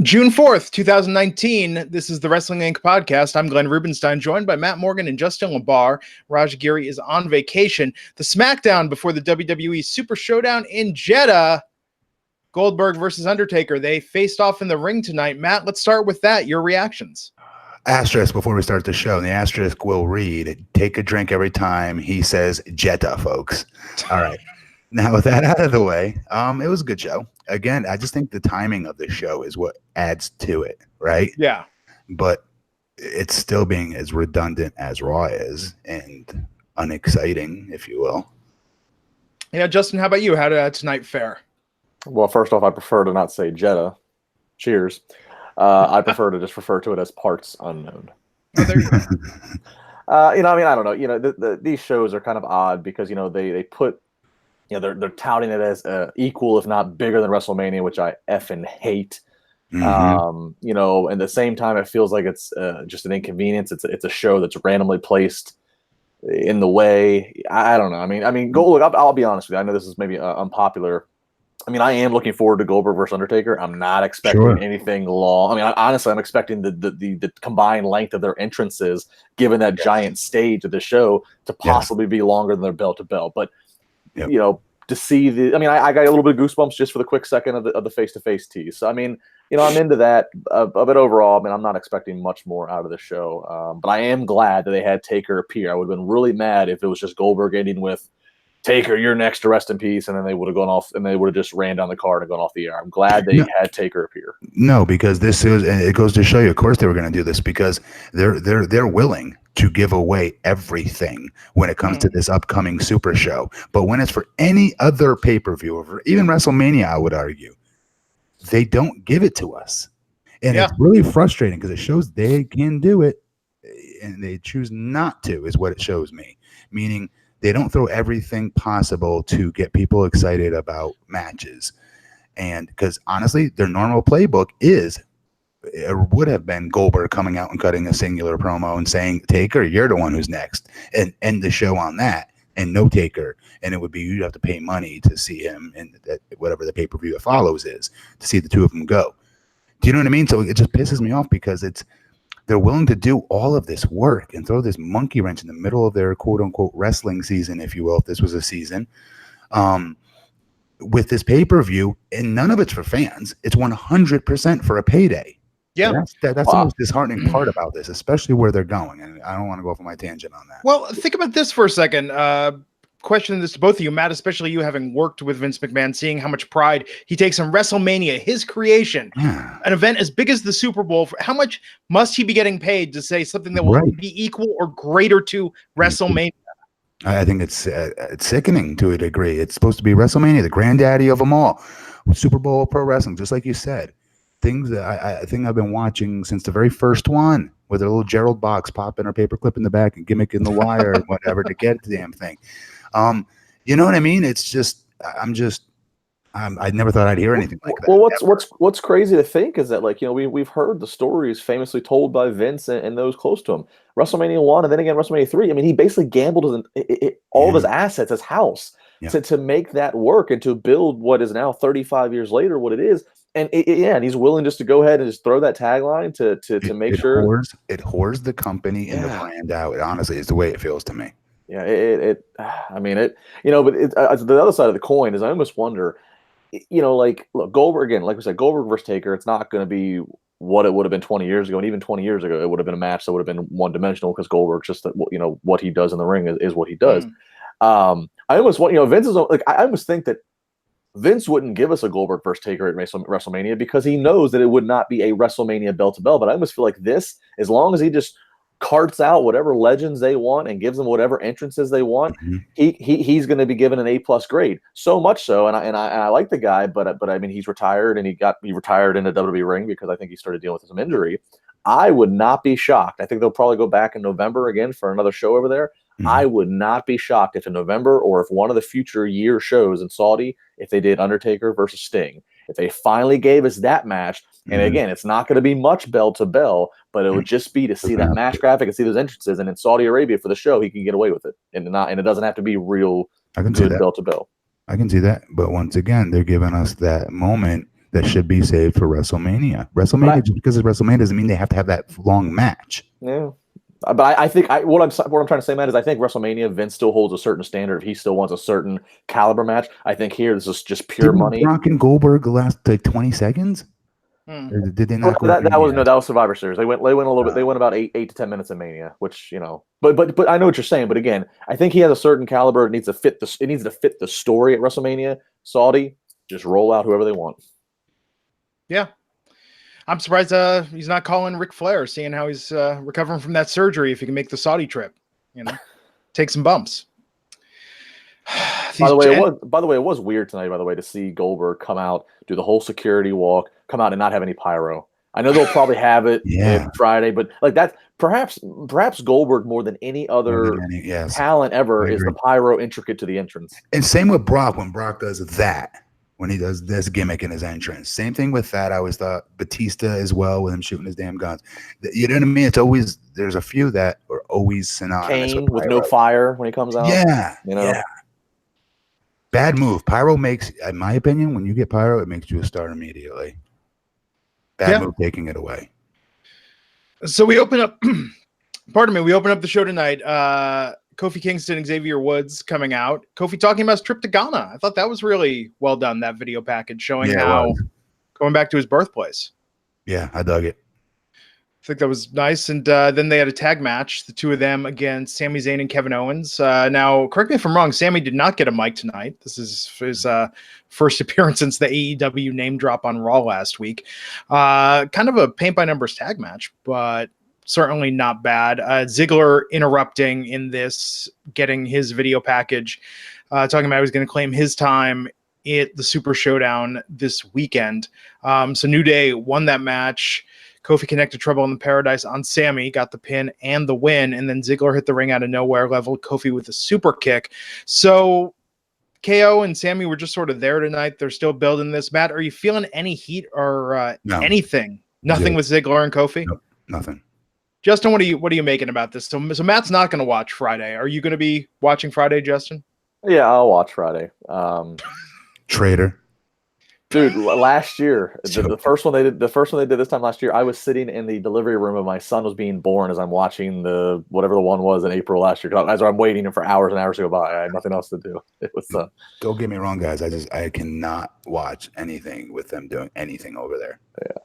June 4th, 2019. This is the Wrestling Inc. podcast. I'm Glenn Rubenstein, joined by Matt Morgan and Justin LaBar. Raj Giri is on vacation. The SmackDown before the WWE Super Showdown in Jeddah. Goldberg versus Undertaker. They faced off in the ring tonight. Matt, let's start with that. Your reactions. Asterisk before we start the show. And the asterisk will read, take a drink every time he says Jeddah, folks. All right. Now, with that out of the way, it was a good show. Again, I just think the timing of the show is what adds to it, right? Yeah. But it's still being as redundant as Raw is and unexciting, if you will. Yeah, Justin, how about you? How did tonight fare? Well, first off, I prefer to not say Jeddah. Cheers. I prefer to just refer to it as parts unknown. Oh, there you go. I don't know. These shows are kind of odd because, they put, they're touting it as equal, if not bigger than WrestleMania, which I effing hate. Mm-hmm. And at the same time, it feels like it's just an inconvenience. It's a show that's randomly placed in the way. I don't know. I mean, go look. I'll be honest with you. I know this is maybe unpopular. I mean, I am looking forward to Goldberg versus Undertaker. I'm not expecting anything long. I mean, honestly, I'm expecting the combined length of their entrances, given that giant stage of the show, to possibly be longer than their bell to bell. But to see I got a little bit of goosebumps just for the quick second of the face-to-face tease. So, I mean, I'm into that. But overall, I mean, I'm not expecting much more out of the show. But I am glad that they had Taker appear. I would have been really mad if it was just Goldberg ending with, Taker, you're next to rest in peace, and then they would have gone off, and they would have just ran down the card and gone off the air. I'm glad they had Taker appear. No, because this is, and it goes to show you, of course, they were going to do this because they're willing to give away everything when it comes to this upcoming Super Show. But when it's for any other pay-per-view, or even WrestleMania, I would argue, they don't give it to us, and it's really frustrating because it shows they can do it, and they choose not to. Is what it shows me, meaning. They don't throw everything possible to get people excited about matches. And because honestly, their normal playbook would have been Goldberg coming out and cutting a singular promo and saying, Taker, you're the one who's next, and end the show on that, and no Taker. And it would be, you'd have to pay money to see him in whatever the pay-per-view that follows is, to see the two of them go. Do you know what I mean? So it just pisses me off because they're willing to do all of this work and throw this monkey wrench in the middle of their quote unquote wrestling season, if you will, if this was a season, with this pay-per-view, and none of it's for fans. It's 100% for a payday. Yeah. That's the most disheartening part about this, especially where they're going. And I don't want to go off on my tangent on that. Well, think about this for a second. Questioning this to both of you, Matt, especially you having worked with Vince McMahon, seeing how much pride he takes in WrestleMania, his creation, an event as big as the Super Bowl. How much must he be getting paid to say something that will be equal or greater to WrestleMania? I think it's sickening to a degree. It's supposed to be WrestleMania, the granddaddy of them all, Super Bowl pro wrestling, just like you said. Things that I think I've been watching since the very first one, with a little Gerald box popping or paperclip in the back and gimmick in the wire and whatever to get the damn thing. You know what I mean? It's just, I never thought I'd hear anything like that. Well, what's crazy to think is that, like, we've heard the stories famously told by Vince and those close to him. WrestleMania 1 and then again WrestleMania 3. I mean, he basically gambled all of his assets, his house, to make that work and to build what is now 35 years later what it is. And and he's willing just to go ahead and just throw that tagline to make sure it whores the company and the brand out. It honestly is the way it feels to me. Yeah, but the other side of the coin is I almost wonder, like, look, Goldberg, again, like we said, Goldberg versus Taker, it's not going to be what it would have been 20 years ago. And even 20 years ago, it would have been a match that would have been one-dimensional because Goldberg's just, what he does in the ring is what he does. I almost want, Vince is like, I almost think that Vince wouldn't give us a Goldberg versus Taker at WrestleMania because he knows that it would not be a WrestleMania bell-to-bell. But I almost feel like this, as long as he just carts out whatever legends they want and gives them whatever entrances they want, he's going to be given an A+ grade. So much so, and I like the guy, but I mean, he's retired and he retired in a WWE ring because I think he started dealing with some injury. I would not be shocked. I think they'll probably go back in November again for another show over there. I would not be shocked if in November or if one of the future year shows in Saudi, if they did Undertaker versus Sting, if they finally gave us that match. And again, it's not going to be much bell to bell, but it would just be to see that match graphic and see those entrances. And in Saudi Arabia for the show, he can get away with it, and it doesn't have to be real good bell to bell. I can see that, but once again, they're giving us that moment that should be saved for WrestleMania. Just because it's WrestleMania doesn't mean they have to have that long match. Yeah. But I think what I'm trying to say, Matt, is I think WrestleMania, Vince still holds a certain standard. He still wants a certain caliber match. I think here this is just pure money. Brock and Goldberg last like 20 seconds. Or did they not? That was Survivor Series. They went a little bit. They went about 8 to 10 minutes in Mania, which But I know what you're saying. But again, I think he has a certain caliber. It needs to fit the story at WrestleMania. Saudi, just roll out whoever they want. Yeah. I'm surprised he's not calling Ric Flair, seeing how he's recovering from that surgery. If he can make the Saudi trip, take some bumps. By the way, it was weird tonight. By the way, to see Goldberg come out, do the whole security walk, come out and not have any pyro. I know they'll probably have it Friday, but like that, perhaps Goldberg more than any other talent ever is the pyro intricate to the entrance. And same with Brock when Brock does that. When he does this gimmick in his entrance. Same thing with that. I always thought Batista as well with him shooting his damn guns. You know what I mean? It's always, there's a few that are always synonymous. Kane with no fire when he comes out. Yeah. Yeah. Bad move. Pyro makes, in my opinion, when you get pyro, it makes you a star immediately. Bad move taking it away. So we open up, we open up the show tonight. Kofi Kingston and Xavier Woods coming out. Kofi talking about his trip to Ghana. I thought that was really well done, that video package showing how going back to his birthplace. Yeah, I dug it. I think that was nice. And then they had a tag match, the two of them against Sami Zayn and Kevin Owens. Now, correct me if I'm wrong, Sami did not get a mic tonight. This is his first appearance since the AEW name drop on Raw last week. Kind of a paint by numbers tag match, but certainly not bad. Ziggler interrupting in this, getting his video package, talking about he was going to claim his time at the Super Showdown this weekend. So New Day won that match. Kofi connected Trouble in the Paradise on Sami, got the pin and the win, and then Ziggler hit the ring out of nowhere, leveled Kofi with a super kick. So KO and Sami were just sort of there tonight. They're still building this. Matt, are you feeling any heat or anything? Nothing with Ziggler and Kofi? Nope, nothing. Justin, what are you making about this? So Matt's not going to watch Friday. Are you going to be watching Friday, Justin? Yeah, I'll watch Friday. Traitor. Dude, last year, the first one they did this time last year, I was sitting in the delivery room of my son was being born as I'm watching whatever the one was in April last year. As I'm waiting for hours and hours to go by, I had nothing else to do. It was. Don't get me wrong, guys. I cannot watch anything with them doing anything over there. Yeah.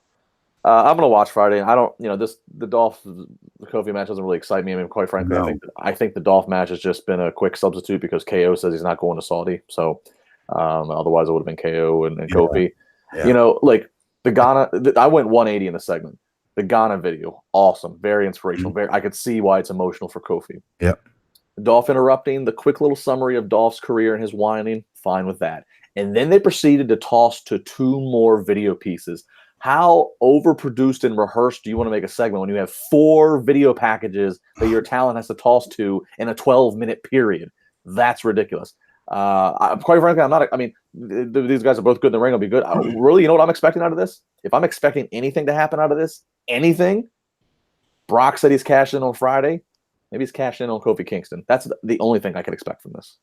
I'm gonna watch Friday. I don't, the Kofi match doesn't really excite me. I mean, quite frankly, I think the Dolph match has just been a quick substitute because KO says he's not going to Saudi. So, otherwise it would have been KO and Kofi. Yeah. Like the Ghana. I went 180 in the segment. The Ghana video, awesome, very inspirational. I could see why it's emotional for Kofi. Yep. Dolph interrupting, the quick little summary of Dolph's career and his whining, fine with that. And then they proceeded to toss to 2 more video pieces. How overproduced and rehearsed do you want to make a segment when you have 4 video packages that your talent has to toss to in a 12-minute period? That's ridiculous. Quite frankly, I'm not. I mean, these guys are both good in the ring. Will be good. Really, you know what I'm expecting out of this? If I'm expecting anything to happen out of this, Brock said he's cashing in on Friday. Maybe he's cashing in on Kofi Kingston. That's the only thing I can expect from this.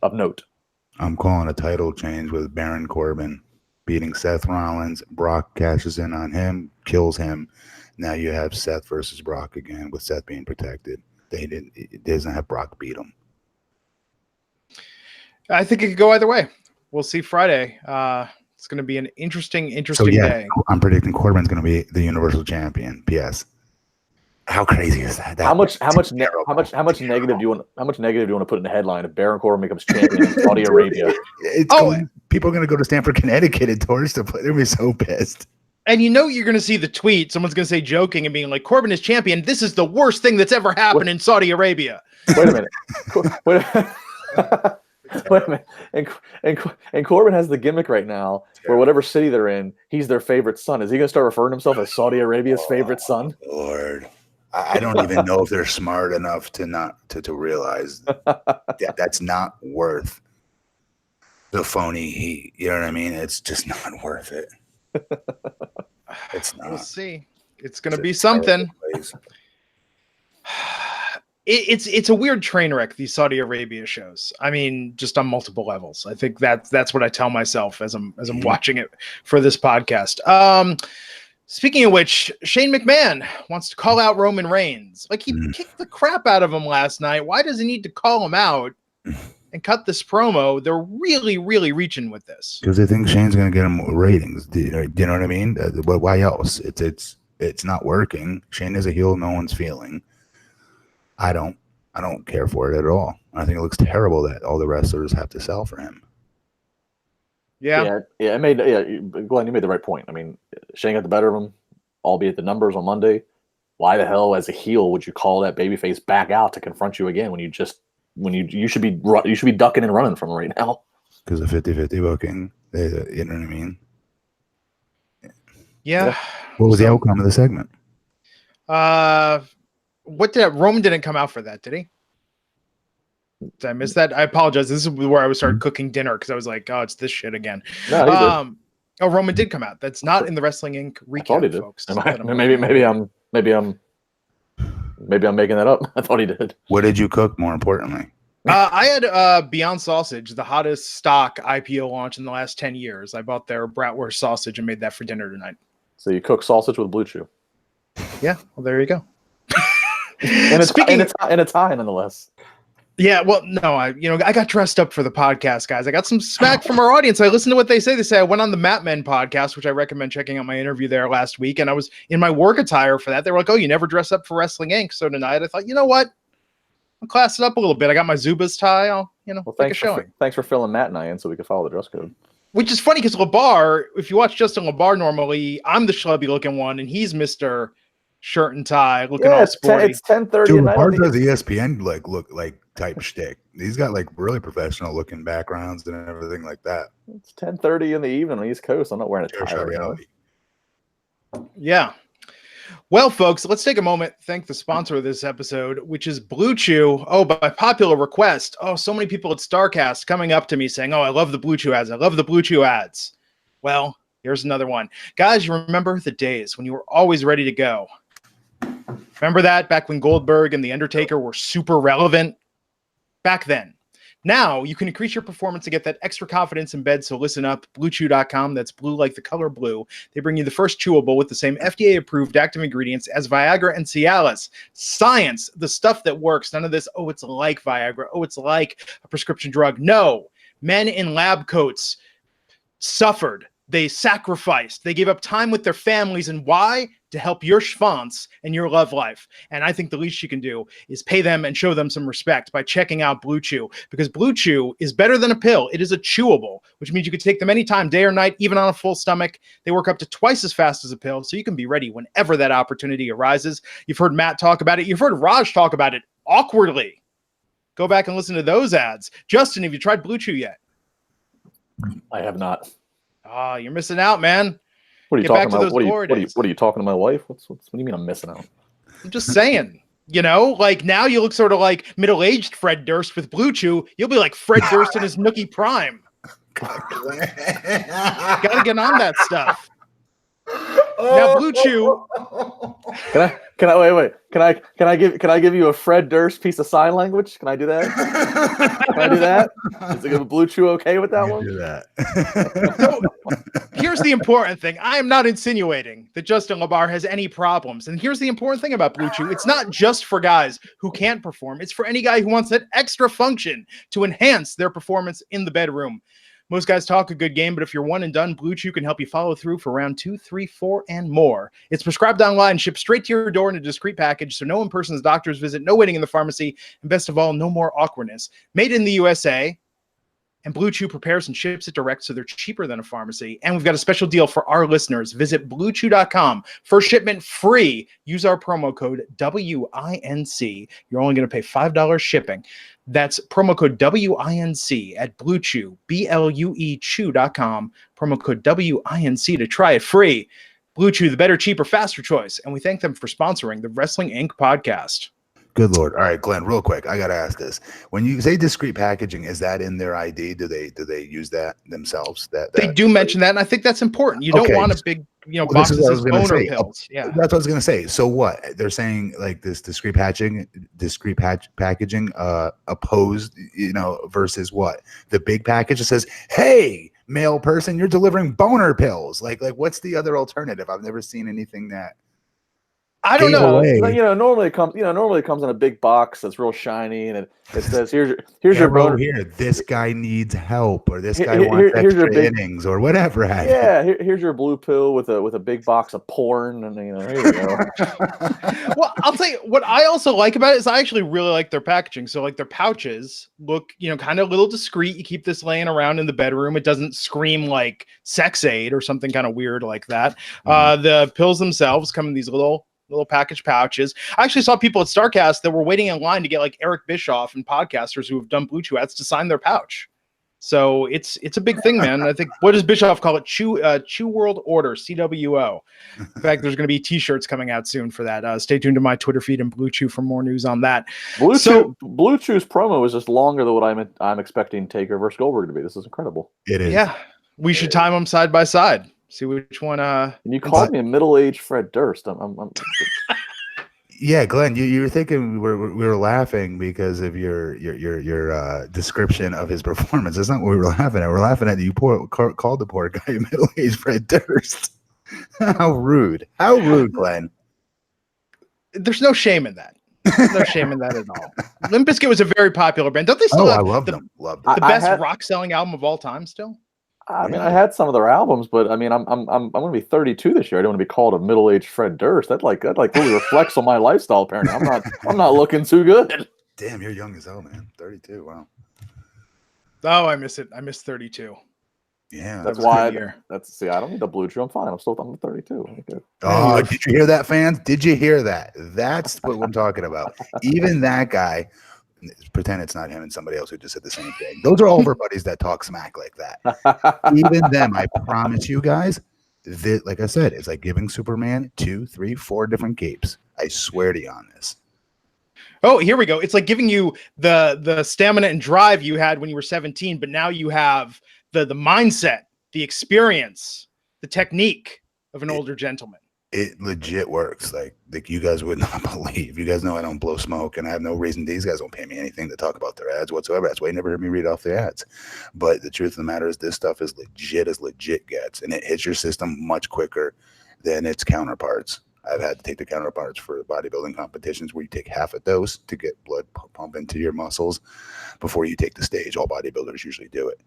Of note. I'm calling a title change with Baron Corbin beating Seth Rollins. Brock cashes in on him, kills him. Now you have Seth versus Brock again, with Seth being protected. It doesn't have Brock beat him. I think it could go either way. We'll see Friday. It's going to be an interesting day. I'm predicting Corbin's going to be the Universal Champion. P.S. How crazy is that? How much negative do you want to put in the headline if Baron Corbin becomes champion in Saudi Arabia? People are going to go to Stamford, Connecticut and tours to play. They're going to be so pissed. And you're going to see the tweet. Someone's going to say, joking and being like, Corbin is champion. This is the worst thing that's ever happened in Saudi Arabia. Wait a minute. Wait a minute. And Corbin has the gimmick right now where whatever city they're in, he's their favorite son. Is he going to start referring to himself as Saudi Arabia's favorite son? Lord. I don't even know if they're smart enough to not to realize that's not worth the phony heat. You know what I mean? It's just not worth it. It's not. We'll see. It's going to be something. it's a weird train wreck, these Saudi Arabia shows. I mean, just on multiple levels. I think that's what I tell myself as I'm watching it for this podcast. Speaking of which, Shane McMahon wants to call out Roman Reigns. Like, he kicked the crap out of him last night. Why does he need to call him out and cut this promo? They're really, really reaching with this. Because they think Shane's going to get him ratings. Do you know what I mean? But why else? It's not working. Shane is a heel no one's feeling. I don't care for it at all. I think it looks terrible that all the wrestlers have to sell for him. Yeah. Glenn, you made the right point. I mean, Shane got the better of him, albeit the numbers on Monday. Why the hell, as a heel, would you call that babyface back out to confront you again when you should be ducking and running from him right now? Because of 50-50 booking, you know what I mean? Yeah. What was the outcome of the segment? Roman didn't come out for that, did he? Did I miss that? I apologize. This is where I was started cooking dinner because I was like, oh, it's this shit again. No, Roman did come out. That's not in the Wrestling Inc. recap, folks. Maybe I'm making that up. I thought he did. What did you cook, more importantly? I had Beyond Sausage, the hottest stock IPO launch in the last 10 years. I bought their bratwurst sausage and made that for dinner tonight. So you cook sausage with Blue Chew. Yeah, well, there you go. and it's high nonetheless. Yeah, well, no, I got dressed up for the podcast, guys. I got some smack from our audience. I listened to what they say. They say I went on the Mat Men podcast, which I recommend checking out my interview there last week, and I was in my work attire for that. They were like, "Oh, you never dress up for Wrestling Inc." So tonight, I thought, you know what? I'll class it up a little bit. I got my Zubaz tie. I'll, make a showing. Thanks for filling Matt and I in so we could follow the dress code. Which is funny because LaBar, if you watch Justin LaBar normally, I'm the schlubby looking one, and he's Mr. Shirt and tie, looking all sporty. It's 10:30. Dude, LaBar does ESPN look like type shtick. He's got like really professional looking backgrounds and everything like that. It's 10:30 in the evening on the East Coast. I'm not wearing a tie right now. Yeah. Well, folks, let's take a moment to thank the sponsor of this episode, which is Blue Chew. Oh, by popular request. Oh, so many people at StarCast coming up to me saying, "Oh, I love the Blue Chew ads. I love the Blue Chew ads." Well, here's another one. Guys, you remember the days when you were always ready to go? Remember that back when Goldberg and the Undertaker were super relevant? Back then. Now you can increase your performance to get that extra confidence in bed. So listen up, BlueChew.com. That's blue like the color blue. They bring you the first chewable with the same FDA-approved active ingredients as Viagra and Cialis. Science, the stuff that works. None of this, oh, it's like Viagra. Oh, it's like a prescription drug. No. Men in lab coats suffered. They sacrificed. They gave up time with their families. And why? To help your schwanz and your love life. And I think the least you can do is pay them and show them some respect by checking out Blue Chew, because Blue Chew is better than a pill. It is a chewable, which means you can take them anytime, day or night, even on a full stomach. They work up to twice as fast as a pill, so you can be ready whenever that opportunity arises. You've heard Matt talk about it. You've heard Raj talk about it awkwardly. Go back and listen to those ads. Justin, have you tried Blue Chew yet? I have not. Oh, you're missing out, man. What are you talking about? What are you talking to my wife? What do you mean I'm missing out? I'm just saying, like now you look sort of like middle-aged Fred Durst with Blue Chew. You'll be like Fred Durst in his Nookie prime. Gotta get on that stuff. Now Blue Chew. Can I give you a Fred Durst piece of sign language? Can I do that? Can I do that? Is the Blue Chew okay with that one? Do that. So, here's the important thing. I am not insinuating that Justin LaBar has any problems. And here's the important thing about Blue Chew. It's not just for guys who can't perform. It's for any guy who wants that extra function to enhance their performance in the bedroom. Most guys talk a good game, but if you're one and done, Blue Chew can help you follow through for round 2, 3, 4, and more. It's prescribed online, shipped straight to your door in a discreet package, so no in-person doctor's visit, no waiting in the pharmacy, and best of all, no more awkwardness. Made in the USA, and Blue Chew prepares and ships it direct, so they're cheaper than a pharmacy. And we've got a special deal for our listeners. Visit BlueChew.com. First shipment free. Use our promo code WINC. You're only going to pay $5 shipping. That's promo code WINC at Blue Chew, BLUEChew.com. Promo code WINC to try it free. Blue Chew, the better, cheaper, faster choice. And we thank them for sponsoring the Wrestling Inc. podcast. Good Lord. All right, Glenn, real quick. I got to ask this. When you say discrete packaging, is that in their ID? Do they use that themselves? They do mention that, and I think that's important. You don't want a big, this is box what I that was says gonna boner say. pills. Yeah. That's what I was going to say. So what? They're saying like this discrete packaging opposed, versus what? The big package that says, "Hey, male person, you're delivering boner pills." Like what's the other alternative? I've never seen anything that I don't know. Normally it comes in a big box that's real shiny, and it says, "Here's your boner." Here, this guy needs help, or this guy wants extra innings, or whatever. Here's your blue pill with a big box of porn, and here you go. Well, I'll tell you what I also like about it is I actually really like their packaging. So like their pouches look, kind of a little discreet. You keep this laying around in the bedroom. It doesn't scream like sex aid or something kind of weird like that. The pills themselves come in these little package pouches. I actually saw people at StarCast that were waiting in line to get like Eric Bischoff and podcasters who have done Blue Chew ads to sign their pouch. So it's a big thing, man. I think, what does Bischoff call it? Chew World Order, CWO. In fact, there's going to be t-shirts coming out soon for that. Stay tuned to my Twitter feed and Blue Chew for more news on that. Blue Chew's promo is just longer than what I'm expecting Taker versus Goldberg to be. This is incredible. It is. Yeah, we should time them side by side. See which one. And you called me a middle-aged Fred Durst. Yeah, Glenn, you were thinking we were laughing because of your description of his performance. That's not what we were laughing at. We're laughing at you called the poor guy middle-aged Fred Durst. How rude! How rude, Glenn. There's no shame in that. There's no shame in that at all. Limp Bizkit was a very popular band. Don't they still have I love them. The best rock-selling album of all time still? I mean, I had some of their albums, but I mean, I'm going to be 32 this year. I don't want to be called a middle-aged Fred Durst. That really reflects on my lifestyle. Apparently, I'm not looking too good. Damn, you're young as hell, man. 32. Wow. Oh, I miss it. I miss 32. Yeah, that's why. I don't need the Blue Chew. I'm fine. I'm 32. Oh, did you hear that, fans? Did you hear that? That's what I'm talking about. Even that guy. Pretend it's not him and somebody else who just said the same thing. Those are all of our buddies that talk smack like that. Even them, I promise you guys, that, like I said, it's like giving Superman 2, 3, 4 different capes. I swear to you on this. Oh, here we go. It's like giving you the stamina and drive you had when you were 17, but now you have the mindset, the experience, the technique of an older gentleman. It legit works. Like you guys would not believe. You guys know I don't blow smoke, and I have no reason. These guys don't pay me anything to talk about their ads whatsoever. That's why you never heard me read off the ads. But the truth of the matter is, this stuff is legit as legit gets, and it hits your system much quicker than its counterparts. I've had to take the counterparts for bodybuilding competitions where you take half a dose to get blood pump into your muscles before you take the stage. All bodybuilders usually do it,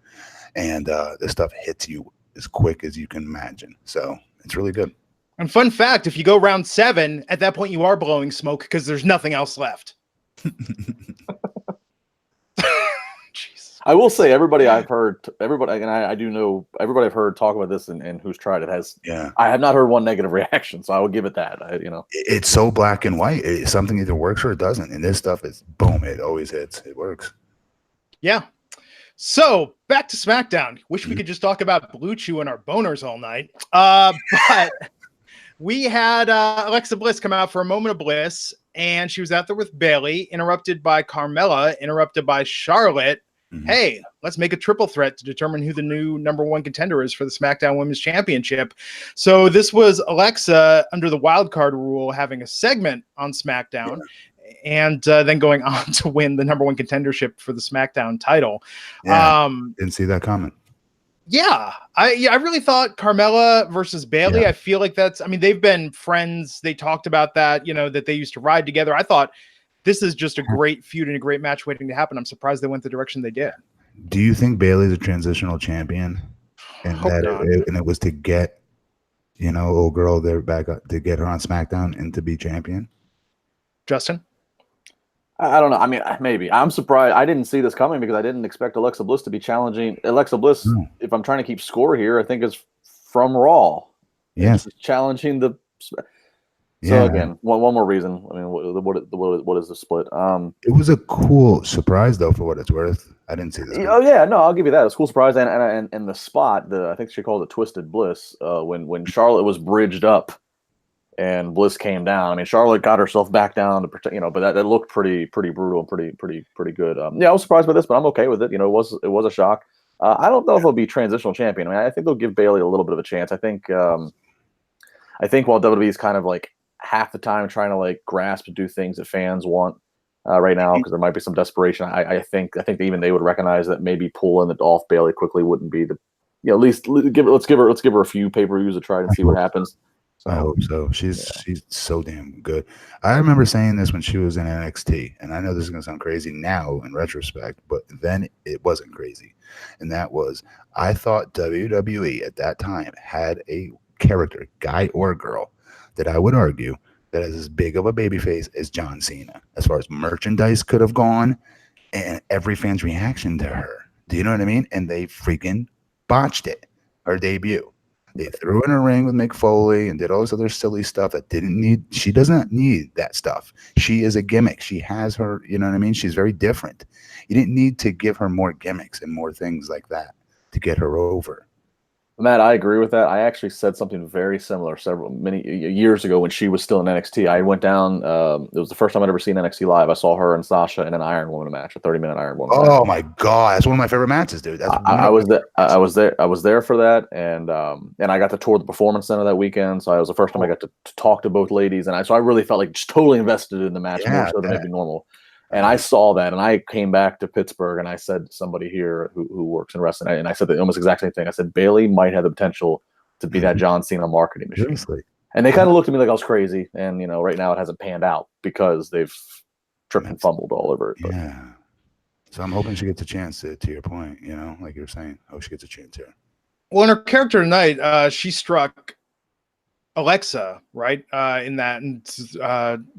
and this stuff hits you as quick as you can imagine. So it's really good. And fun fact, if you go round 7, at that point you are blowing smoke because there's nothing else left. Jesus. I will say everybody I've heard talk about this and who's tried it has. Yeah. I have not heard one negative reaction, so I will give it that. It's so black and white. Something either works or it doesn't. And this stuff is boom, it always hits. It works. Yeah. So back to SmackDown. Wish we could just talk about Blue Chew and our boners all night. But we had Alexa Bliss come out for a moment of bliss, and she was out there with Bayley, interrupted by Carmella, interrupted by Charlotte. Mm-hmm. Hey, let's make a triple threat to determine who the new #1 contender is for the SmackDown Women's Championship. So this was Alexa, under the wild card rule, having a segment on SmackDown. Yeah. And then going on to win the #1 contendership for the SmackDown title. Yeah, didn't see that coming. Yeah, I really thought Carmella versus Bayley. Yeah. I feel like they've been friends. They talked about that, that they used to ride together. I thought this is just a great feud and a great match waiting to happen. I'm surprised they went the direction they did. Do you think Bayley's a transitional champion? And it was to get, old girl there back up, to get her on SmackDown and to be champion? Justin? I don't know. I mean, maybe. I'm surprised. I didn't see this coming because I didn't expect Alexa Bliss to be challenging. Alexa Bliss, if I'm trying to keep score here, I think is from Raw. Yes. Challenging the... So again, one more reason. I mean, what is the split? It was a cool surprise, though, for what it's worth. I didn't see this. Oh yeah, no, I'll give you that. It's a cool surprise, and the spot, I think she called it Twisted Bliss, when Charlotte was bridged up and Bliss came down. I mean, Charlotte got herself back down to protect, but that looked pretty brutal and pretty good. Yeah, I was surprised by this, but I'm okay with it. It was a shock. I don't know if it'll be transitional champion. I mean, I think they'll give Bayley a little bit of a chance. I think while WWE is kind of like half the time trying to like grasp and do things that fans want right now, because there might be some desperation. I think even they would recognize that maybe pulling it off Bayley quickly wouldn't be the, at least let's give her a few pay-per-views to try and see what happens. So, I hope so. She's so damn good. I remember saying this when she was in NXT, and I know this is going to sound crazy now in retrospect, but then it wasn't crazy. And that was, I thought WWE at that time had a character, guy or girl, that I would argue that is as big of a babyface as John Cena, as far as merchandise could have gone, and every fan's reaction to her. Do you know what I mean? And they freaking botched it, her debut. They threw in a ring with Mick Foley and did all this other silly stuff that she doesn't need that stuff. She is a gimmick. She has her, you know what I mean? She's very different. You didn't need to give her more gimmicks and more things like that to get her over. Matt, I agree with that. I actually said something very similar many years ago when she was still in NXT. I went down. It was the first time I'd ever seen NXT live. I saw her and Sasha in an Iron Woman match, a 30-minute Iron Woman match. Oh my god, that's one of my favorite matches, dude. I was there for that, and I got to tour the Performance Center that weekend. So it was the first time I got to talk to both ladies, and I really felt like just totally invested in the match, more so than maybe normal. And I saw that, and I came back to Pittsburgh, and I said to somebody here who works in wrestling, and I said the almost exact same thing. I said, Bayley might have the potential to be that John Cena marketing machine. Seriously. And they kind of looked at me like I was crazy. And, right now it hasn't panned out because they've tripped and fumbled all over it. But. Yeah. So I'm hoping she gets a chance to your point, like you were saying. I hope she gets a chance here. Well, in her character tonight, she struck Alexa, right? In that, and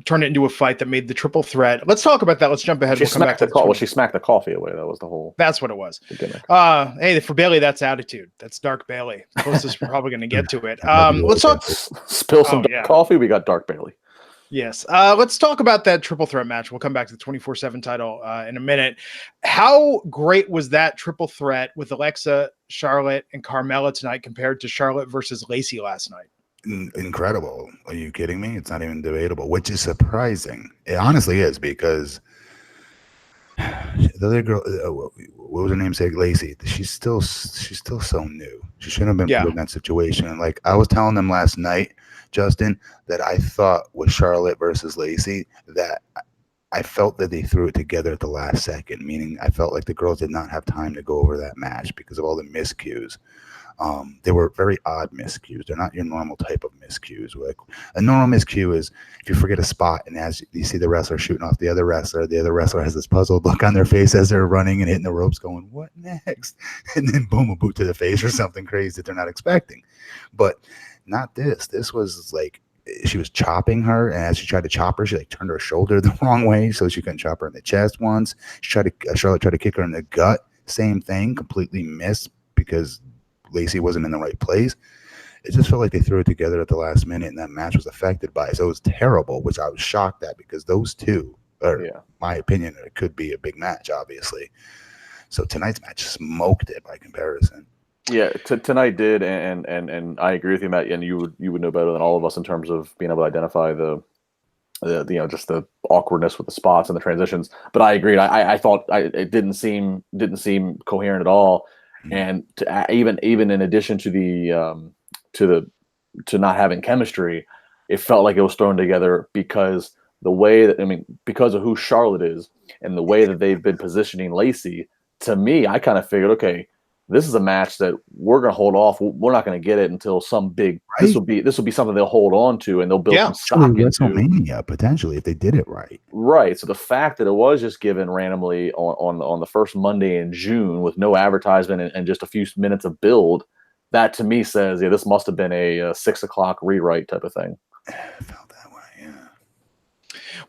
turned it into a fight that made the triple threat. Let's talk about that. Let's jump ahead. She smacked the coffee away. That was the whole. That's what it was. Hey, for Bayley, that's attitude. That's Dark Bayley. Closest we're probably going to get to it. Let's talk. Spill some coffee. We got Dark Bayley. Yes. Let's talk about that triple threat match. We'll come back to the 24/7 title in a minute. How great was that triple threat with Alexa, Charlotte, and Carmella tonight compared to Charlotte versus Lacey last night? Incredible. Are you kidding me? It's not even debatable, which is surprising. It honestly is, because the other girl, what was her name? Say Lacey. She's still so new. She shouldn't have been put in that situation. And like I was telling them last night, Justin, that I thought with Charlotte versus Lacey that I felt that they threw it together at the last second, meaning I felt like the girls did not have time to go over that match because of all the miscues. They were very odd miscues. They're not your normal type of miscues. Like a normal miscue is if you forget a spot and as you see the wrestler shooting off the other wrestler has this puzzled look on their face as they're running and hitting the ropes going, what next? And then boom, a boot to the face or something crazy that they're not expecting. But not this. This was like she was chopping her, and as she tried to chop her, she like turned her shoulder the wrong way so she couldn't chop her in the chest once. Charlotte tried to kick her in the gut. Same thing, completely missed because Lacey wasn't in the right place. It just felt like they threw it together at the last minute, and that match was affected by it. So it was terrible, which I was shocked at because those two are, my opinion, it could be a big match, obviously. So tonight's match smoked it by comparison. Yeah, tonight did, and I agree with you, Matt. And you would know better than all of us in terms of being able to identify the just the awkwardness with the spots and the transitions. But I agreed. I thought it didn't seem coherent at all. And even in addition to the to not having chemistry, it felt like it was thrown together because because of who Charlotte is and the way that they've been positioning Lacey. To me, I kind of figured, okay, this is a match that we're going to hold off. We're not going to get it until some big. Right. This will be something they'll hold on to and they'll build some stock into. WrestleMania potentially if they did it right. Right. So the fact that it was just given randomly on the first Monday in June with no advertisement and just a few minutes of build, that to me says, this must have been a 6 o'clock rewrite type of thing. I felt that way. Yeah.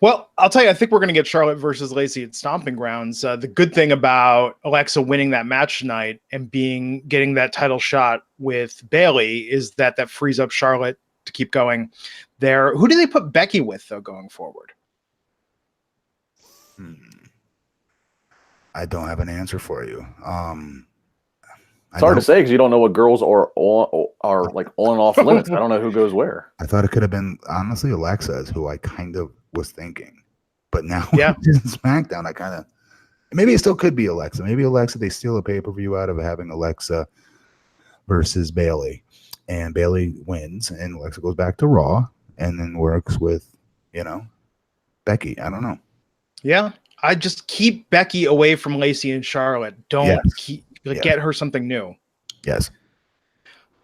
Well, I'll tell you, I think we're going to get Charlotte versus Lacey at Stomping Grounds. The good thing about Alexa winning that match tonight and getting that title shot with Bayley is that frees up Charlotte to keep going there. Who do they put Becky with, though, going forward? I don't have an answer for you. It's hard to say because you don't know what girls are like on and off limits. I don't know who goes where. I thought it could have been honestly Alexa's, who I kind of was thinking, but now Yeah, in SmackDown, I kind of maybe it still could be Alexa. Maybe Alexa, they steal a pay-per-view out of having Alexa versus Bailey, and Bailey wins, and Alexa goes back to Raw, and then works with Becky. I don't know. Yeah, I just keep Becky away from Lacey and Charlotte. Don't get her something new. Yes.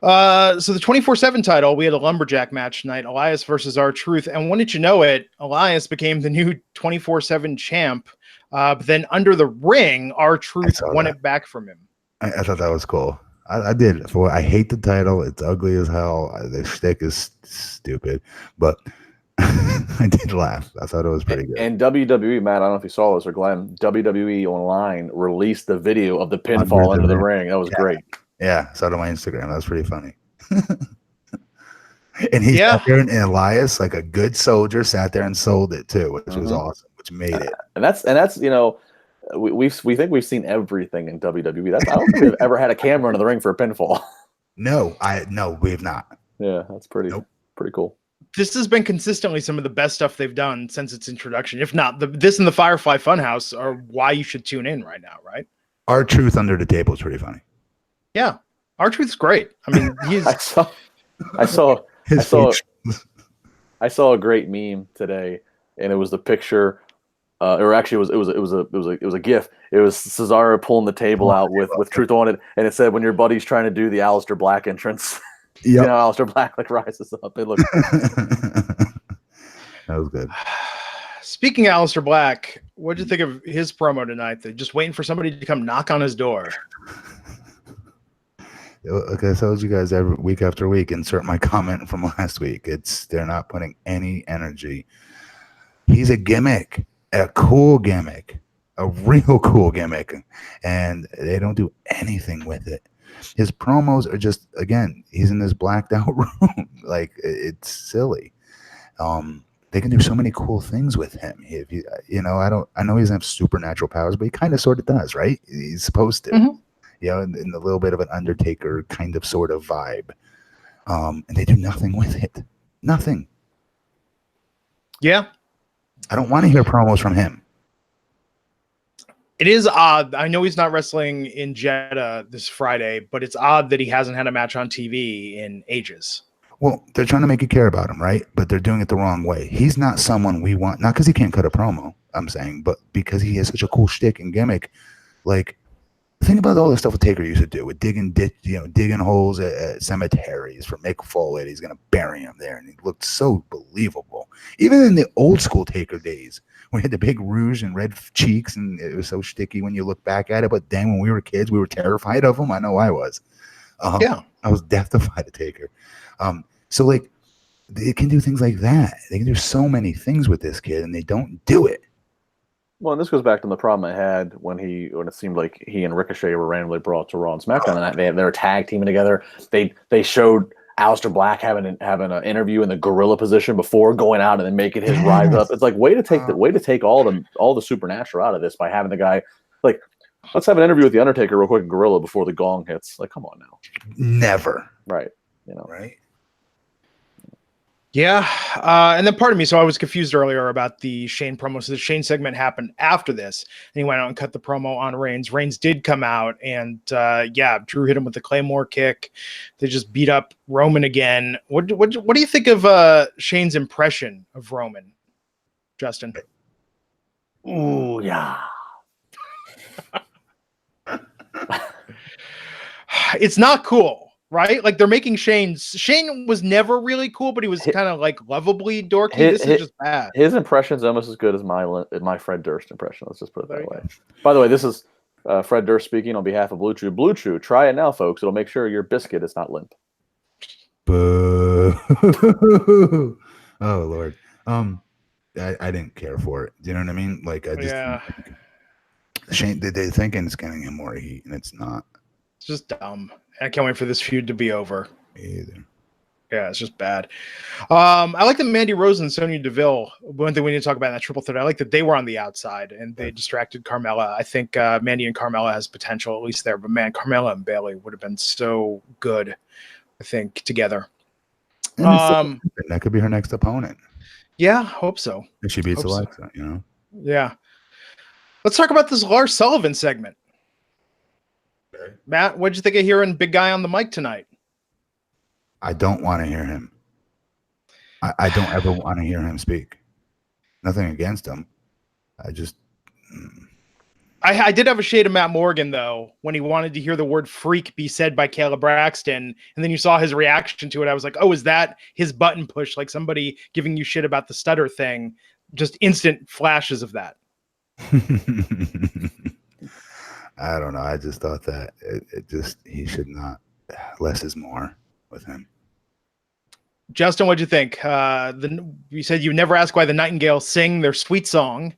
So the 24/7 title, we had a lumberjack match tonight, Elias versus R-Truth, and wouldn't you know it, Elias became the new 24/7 champ. But then under the ring, R-Truth won it back from him. I thought that was cool. I did. I hate the title. It's ugly as hell. The shtick is stupid, but I did laugh. I thought it was pretty good. And WWE, Matt, I don't know if you saw this or Glenn, WWE Online released the video of the pinfall under the ring. That was great. Yeah, I saw it on my Instagram. That was pretty funny. And he sat there, and Elias, like a good soldier, sat there and sold it too, which was awesome, which made it. And that's we think we've seen everything in WWE. I don't think we've ever had a camera into the ring for a pinfall. No, we have not. Yeah, that's pretty cool. This has been consistently some of the best stuff they've done since its introduction. If not, this and the Firefly Funhouse are why you should tune in right now, right? R-Truth under the table is pretty funny. Yeah, R-Truth's great. I mean, he's. I saw a great meme today, and it was the picture, or actually it was a GIF. It was Cesaro pulling the table out with Truth on it, and it said, "When your buddy's trying to do the Alistair Black entrance." Yep. Alistair Black rises up. It looked that was good. Speaking of Alistair Black, what did you think of his promo tonight? They're just waiting for somebody to come knock on his door. Like I told you guys, every week after week, insert my comment from last week. They're not putting any energy. He's a gimmick, a cool gimmick, a real cool gimmick, and they don't do anything with it. His promos are just, again, he's in this blacked out room. Like, it's silly. They can do so many cool things with him. If I know he doesn't have supernatural powers, but he kind of sort of does, right? He's supposed to. Mm-hmm. In a little bit of an Undertaker kind of sort of vibe. And they do nothing with it. Nothing. Yeah. I don't want to hear promos from him. It is odd. I know he's not wrestling in Jeddah this Friday, but it's odd that he hasn't had a match on TV in ages. Well, they're trying to make you care about him, right? But they're doing it the wrong way. He's not someone we want, not because he can't cut a promo, I'm saying, but because he has such a cool shtick and gimmick. Like, think about all the stuff Taker used to do with digging holes at cemeteries for Mick Foley. He's going to bury him there, and he looked so believable. Even in the old school Taker days, when he had the big rouge and red cheeks, and it was so sticky when you look back at it. But then when we were kids, we were terrified of him. I know I was. I was death-defied of Taker. So like, they can do things like that. They can do so many things with this kid, and they don't do it. Well, and this goes back to the problem I had when it seemed like he and Ricochet were randomly brought to Raw and SmackDown, and they were tag teaming together. They showed Alistair Black having an interview in the gorilla position before going out and then making his rise up. It's like way to take all the supernatural out of this by having the guy like, let's have an interview with the Undertaker real quick in gorilla before the gong hits. Like, come on now. Never. Right. Right. Yeah, and then pardon me, so I was confused earlier about the Shane promo. So the Shane segment happened after this, and he went out and cut the promo on Reigns. Reigns did come out, and Drew hit him with the Claymore kick. They just beat up Roman again. What do you think of Shane's impression of Roman, Justin? Ooh, yeah. It's not cool. Right? Like, they're making Shane was never really cool, but he was kind of like lovably dorky. This is just bad. His impression's almost as good as my Fred Durst impression. Let's just put it that way. By the way, this is Fred Durst speaking on behalf of Blue Chew. Blue Chew, try it now, folks. It'll make sure your biscuit is not limp. Boo. Oh, Lord. I didn't care for it. Do you know what I mean? Like, I just Shane, they're thinking it's getting him more heat, and it's not. It's just dumb. I can't wait for this feud to be over. Me either. Yeah, it's just bad. I like that Mandy Rose and Sonya Deville. One thing we need to talk about in that triple threat, I like that they were on the outside and they distracted Carmella. I think Mandy and Carmella has potential, at least there. But man, Carmella and Bayley would have been so good, I think, together. And that could be her next opponent. Yeah, hope so. If she beats Alexa, you know? Yeah. Let's talk about this Lars Sullivan segment. Okay. Matt, what'd you think of hearing Big Guy on the mic tonight? I don't want to hear him. I don't ever want to hear him speak. Nothing against him. I did have a shade of Matt Morgan, though, when he wanted to hear the word freak be said by Kayla Braxton. And then you saw his reaction to it. I was like, oh, is that his button push? Like somebody giving you shit about the stutter thing. Just instant flashes of that. I don't know. I just thought that he should not. Less is more with him. Justin, what'd you think? You said you never ask why the Nightingales sing their sweet song.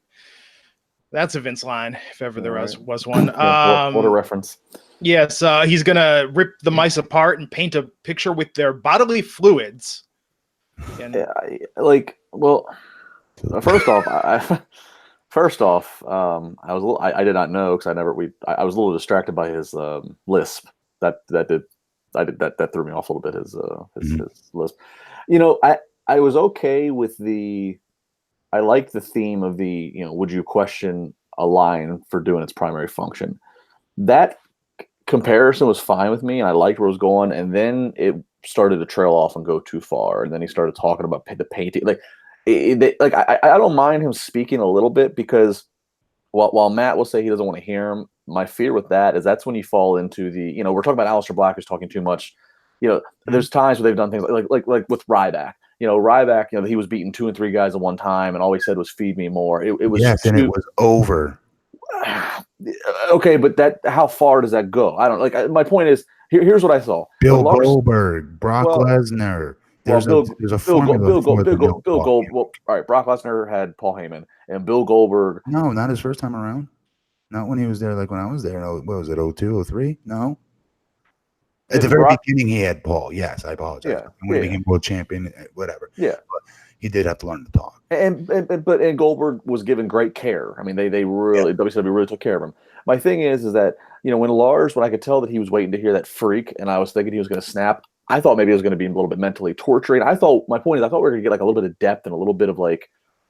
That's a Vince line, if ever there was one. What a reference. Yes, he's going to rip the mice apart and paint a picture with their bodily fluids. And First off, I did not know because I was a little distracted by his lisp. That threw me off a little bit. His lisp. You know, I was okay with I liked the theme of would you question a line for doing its primary function? That comparison was fine with me, and I liked where it was going. And then it started to trail off and go too far. And then he started talking about the painting. I don't mind him speaking a little bit because while Matt will say he doesn't want to hear him, my fear with that is that's when you fall into we're talking about Alistair Black who's talking too much. There's times where they've done things like with Ryback. Ryback, he was beating 2 and 3 guys at one time, and all he said was "feed me more." It was and it was over. Okay, but how far does that go? I don't my point is here's what I saw: Goldberg, Brock Lesnar. There's a formula for Bill Goldberg. Well, all right, Brock Lesnar had Paul Heyman, and Bill Goldberg. No, not his first time around. Not when he was there. Like when I was there. What was it? 02, 03? No. At the very beginning, he had Paul. Yes, I apologize. Yeah, and when he became world champion, whatever. Yeah, but he did have to learn to talk. And Goldberg was given great care. I mean, they really WCW really took care of him. My thing is that when I could tell that he was waiting to hear that freak, and I was thinking he was going to snap. I thought maybe it was going to be a little bit mentally torturing. My point is, I thought we were going to get a little bit of depth and a little bit of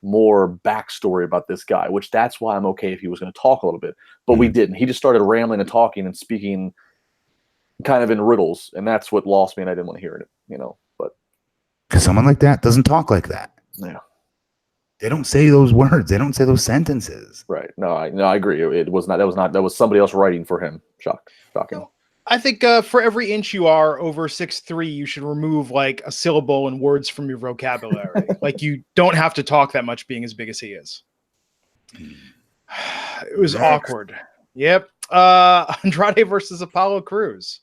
more backstory about this guy, which that's why I'm okay if he was going to talk a little bit. But we didn't. He just started rambling and talking and speaking kind of in riddles, and that's what lost me, and I didn't want to hear it, but because someone like that doesn't talk like that. Yeah, they don't say those words, they don't say those sentences. Right. No, I agree. That was somebody else writing for him. Shocking. No, I think for every inch you are over 6'3", you should remove a syllable and words from your vocabulary. You don't have to talk that much being as big as he is. It was awkward. Yep. Andrade versus Apollo Crews.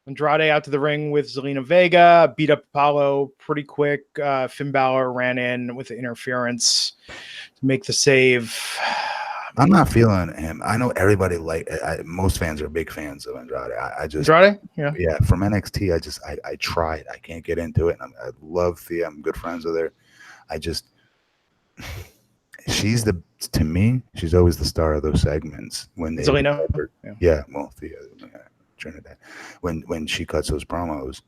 Andrade out to the ring with Zelina Vega, beat up Apollo pretty quick. Finn Balor ran in with the interference to make the save. I'm not feeling him. I know everybody most fans are big fans of Andrade. Andrade? Yeah. From NXT, I tried. I can't get into it. I love Thea. I'm good friends with her. To me, she's always the star of those segments when they. Zelina? Yeah. Well, Thea. Trinidad, when she cuts those promos,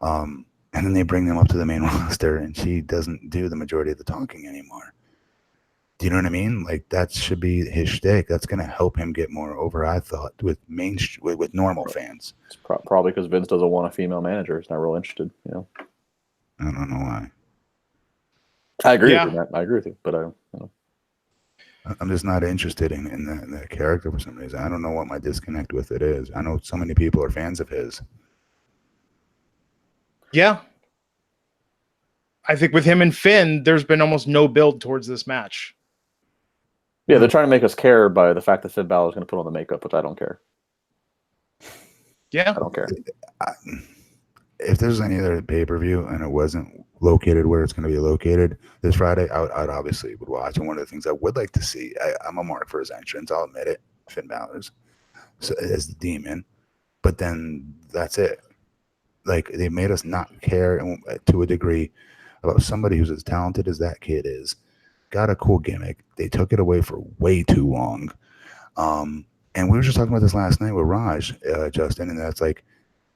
and then they bring them up to the main roster, and she doesn't do the majority of the talking anymore. Do you know what I mean? That should be his shtick. That's going to help him get more over. I thought with normal fans. It's probably because Vince doesn't want a female manager. He's not real interested. I don't know why. I agree with you, Matt. I agree with you, but I'm just not interested in that character for some reason. I don't know what my disconnect with it is. I know so many people are fans of his. Yeah. I think with him and Finn, there's been almost no build towards this match. Yeah, they're trying to make us care by the fact that Finn Balor is going to put on the makeup, which I don't care. Yeah. I don't care. If there's any other pay-per-view and it wasn't located where it's going to be located this Friday, I'd obviously would watch. And one of the things I would like to see, I'm a mark for his entrance. I'll admit it. Finn Balor's as the Demon, but then that's it. like they made us not care to a degree about somebody who's as talented as that kid is. Got a cool gimmick. They took it away for way too long. And we were just talking about this last night with Raj, Justin, and that's like,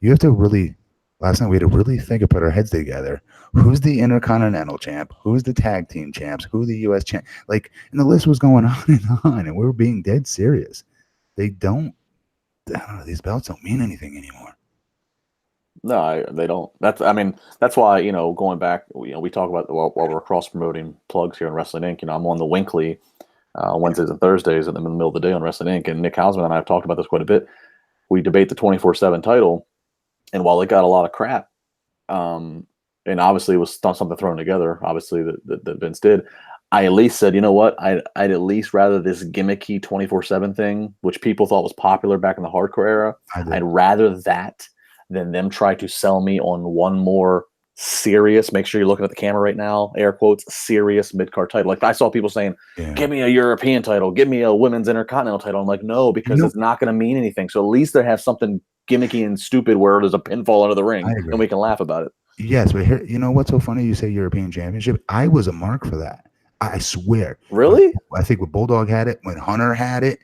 you have to really, last night we had to really think and put our heads together. Who's the Intercontinental champ? Who's the tag team champs? Who the US champ? Like, and the list was going on, and we were being dead serious. They don't, I don't know, these belts don't mean anything anymore. No, they don't. That's why, going back, we talk about while we're cross promoting plugs here in Wrestling Inc. I'm on the Winkley Wednesdays and Thursdays in the middle of the day on Wrestling Inc. And Nick Hausman and I have talked about this quite a bit. We debate the 24/7 title, and while it got a lot of crap, and obviously it was something thrown together, obviously that Vince did, I at least said, you know what, I'd at least rather this gimmicky 24/7 thing, which people thought was popular back in the hardcore era, I'd rather that than them try to sell me on one more serious, make sure you're looking at the camera right now, air quotes, serious mid-card title. Like I saw people saying, give me a European title, give me a women's intercontinental title. I'm like, no, because it's not going to mean anything. So at least they have something gimmicky and stupid where there's a pinfall under the ring and we can laugh about it. Yes, but here, you know what's so funny? You say European Championship. I was a mark for that. I swear. Really? I think when Bulldog had it, when Hunter had it,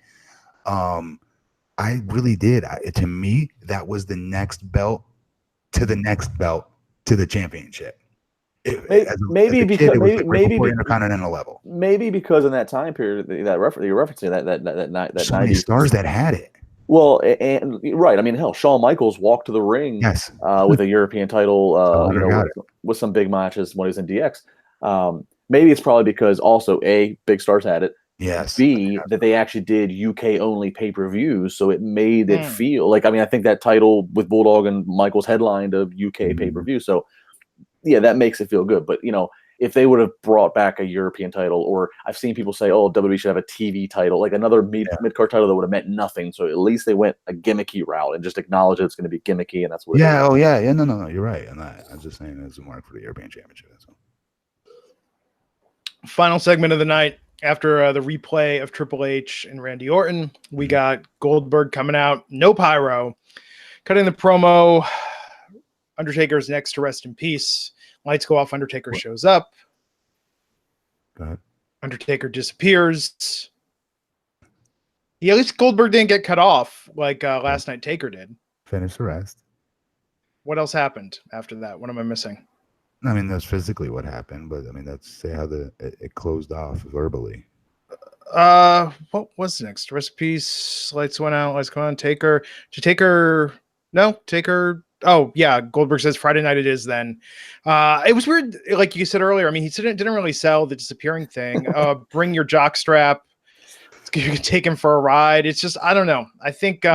I really did. To me, that was the next belt to the next belt to the championship. Maybe because intercontinental level. Maybe because in that time period, you're referencing that so many stars that had it. Well, and right. I mean, hell, Shawn Michaels walked to the ring with a European title, with some big matches when he was in DX. Maybe it's probably because also A, big stars had it. Yes. B, that they actually did UK only pay-per-views, so it made it feel like, I think that title with Bulldog and Michaels headlined a UK pay-per-view. So yeah, that makes it feel good. But if they would have brought back a European title, or I've seen people say, oh, WWE should have a TV title, like another mid-card title that would have meant nothing. So at least they went a gimmicky route and just acknowledged it's going to be gimmicky, and that's what. Yeah. Oh yeah. No. You're right. I'm just saying it's a mark for the European Championship. So. Final segment of the night. After the replay of Triple H and Randy Orton, we got Goldberg coming out, no pyro, cutting the promo. Undertaker's next to rest in peace. Lights go off. Undertaker shows up. Go ahead. Undertaker disappears. Yeah, at least Goldberg didn't get cut off like last night Taker did. Finish the rest. What else happened after that? What am I missing? I mean, that's physically what happened, but I mean, that's how it closed off verbally. What was next? Rest in peace. Lights went out. Lights come on. Taker. No, Taker. Oh yeah, Goldberg says Friday night it is. Then, it was weird. Like you said earlier. I mean, he didn't really sell the disappearing thing. Bring your jock strap. You can take him for a ride. It's just, I don't know. I think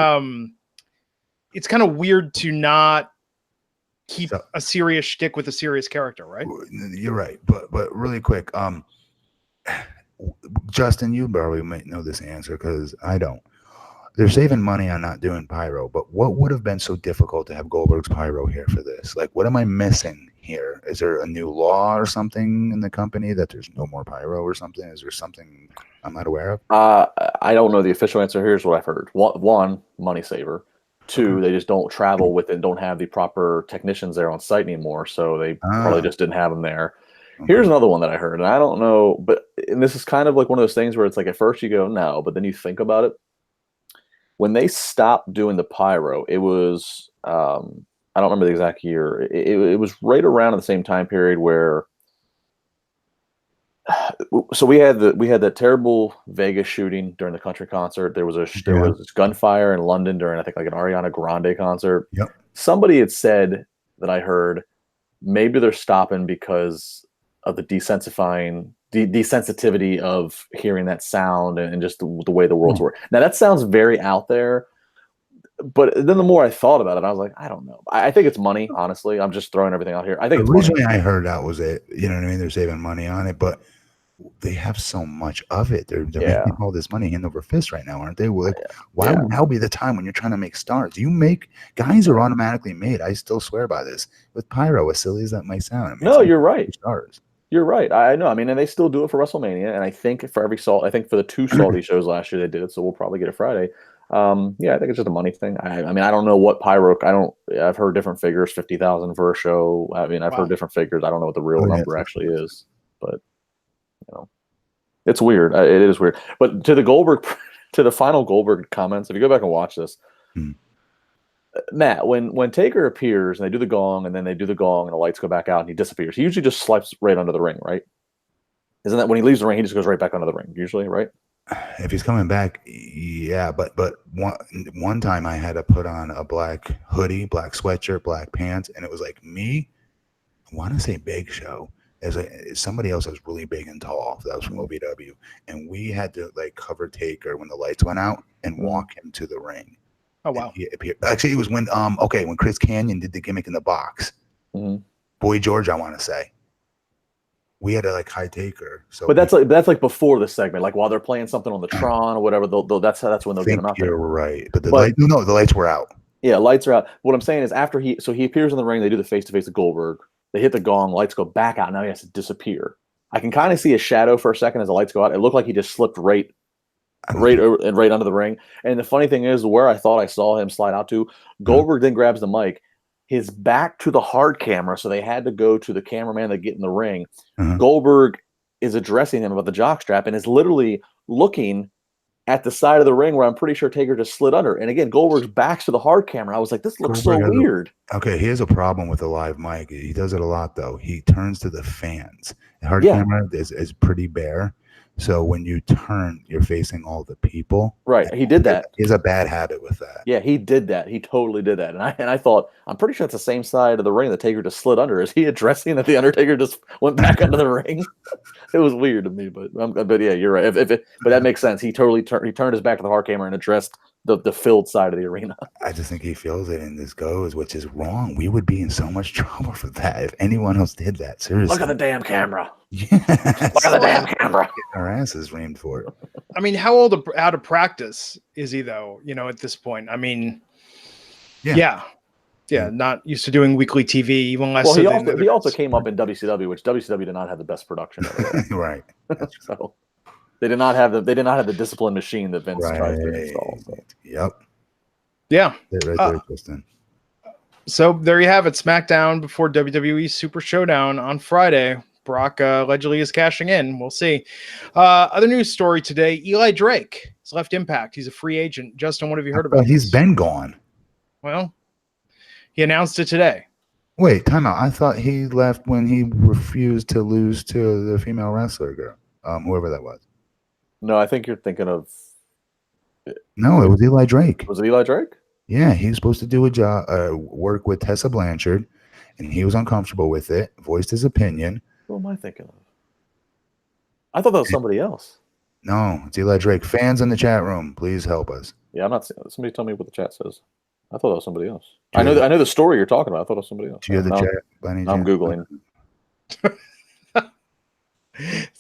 it's kind of weird to not keep a serious shtick with a serious character, right? You're right, but really quick, Justin, you probably might know this answer because I don't. They're saving money on not doing pyro, but what would have been so difficult to have Goldberg's pyro here for this? Like, what am I missing here? Is there a new law or something in the company that there's no more pyro or something? Is there something I'm not aware of? I don't know the official answer. Here's what I've heard. One, money saver. Two, they just don't travel with it, don't have the proper technicians there on site anymore, so they probably just didn't have them there. Okay. Here's another one that I heard, and I don't know, and this is kind of like one of those things where it's like at first you go, no, but then you think about it. When they stopped doing the pyro, it was, I don't remember the exact year, it was right around the same time period where, so we had that terrible Vegas shooting during the country concert. There was gunfire in London during, I think, like an Ariana Grande concert. Yep. Somebody had said that I heard maybe they're stopping because of the desensitivity of hearing that sound and just the way the worlds were. Now that sounds very out there, but then the more I thought about it, I was like, I don't know. I think it's money. Honestly, I'm just throwing everything out here. I think originally I heard that was it. You know what I mean? They're saving money on it, but they have so much of it. They're making all this money hand over fist right now, aren't they? Like, why would now be the time when you're trying to make stars? Guys are automatically made. I still swear by this with pyro, as silly as that might sound. No, you're right. Stars. You're right. I know. I mean, and they still do it for WrestleMania, and I think for the two Saudi shows last year they did it. So we'll probably get it Friday. Yeah, I think it's just a money thing. I mean, I don't know what pyro. I've heard different figures, 50,000 for a show. I mean, I've heard different figures. I don't know what the real number actually is, but it's weird. It is weird. But to the final Goldberg comments, if you go back and watch this, Matt, when Taker appears and they do the gong and then they do the gong and the lights go back out and he disappears, he usually just slides right under the ring, right? Isn't that when he leaves the ring, he just goes right back under the ring, usually, right? If he's coming back, yeah. But one time I had to put on a black hoodie, black sweatshirt, black pants, and it was like me. I want to say Big Show. As somebody else that was really big and tall. That was from OVW, and we had to like cover Taker when the lights went out and walk him to the ring. Oh wow! Actually, it was when when Chris Canyon did the gimmick in the box. Boy George, I want to say. We had to like hide Taker. So, but that's like before the segment, like while they're playing something on the Tron or whatever. That's when they'll get him out there. You're right, but the lights were out. Yeah, lights are out. What I'm saying is after he appears in the ring, they do the face-to-face with Goldberg. They hit the gong, lights go back out. Now he has to disappear. I can kind of see a shadow for a second as the lights go out. It looked like he just slipped right under the ring. And the funny thing is, where I thought I saw him slide out to, Goldberg then grabs the mic, his back to the hard camera, so they had to go to the cameraman to get in the ring. Goldberg is addressing him about the jockstrap and is literally looking at the side of the ring where I'm pretty sure Taker just slid under. And again, Goldberg's back's to the hard camera. I was like, this looks so weird. Okay, here's a problem with the live mic. He does it a lot, though. He turns to the fans. The hard camera is pretty bare. So when you turn, you're facing all the people. Right. He did that. He has a bad habit with that. Yeah, he did that. He totally did that. And I thought, I'm pretty sure it's the same side of the ring that Taker just slid under. Is he addressing that the Undertaker just went back under the ring? It was weird to me, but yeah, you're right. But that makes sense. He totally turned his back to the hard camera and addressed the filled side of the arena. I just think he feels it and this goes, which is wrong. We would be in so much trouble for that if anyone else did that. Seriously. Look at the damn camera. Yes. Look at the damn camera. Our asses reamed for it. I mean, how out of practice is he though? At this point. I mean, yeah, not used to doing weekly TV, even less. Well, he also came up in WCW, which WCW did not have the best production ever. Right. So they did not have the discipline machine that Vince tries to install. So. Yep. Yeah. Right there, Justin. So there you have it. SmackDown before WWE Super Showdown on Friday. Brock allegedly is cashing in. We'll see. Other news story today. Eli Drake has left Impact. He's a free agent. Justin, what have you heard about He's been gone. Well, he announced it today. Wait, time out. I thought he left when he refused to lose to the female wrestler girl, whoever that was. No, I think you're thinking of... No, it was Eli Drake. Was it Eli Drake? Yeah, he was supposed to do a job, work with Tessa Blanchard, and he was uncomfortable with it, voiced his opinion. Who am I thinking of? I thought that was somebody else. No, it's Eli Drake. Fans in the chat room, please help us. Yeah, I'm not seeing it. Somebody tell me what the chat says. I thought that was somebody else. I know the story you're talking about. I thought it was somebody else. Do you have the chat? I'm Googling.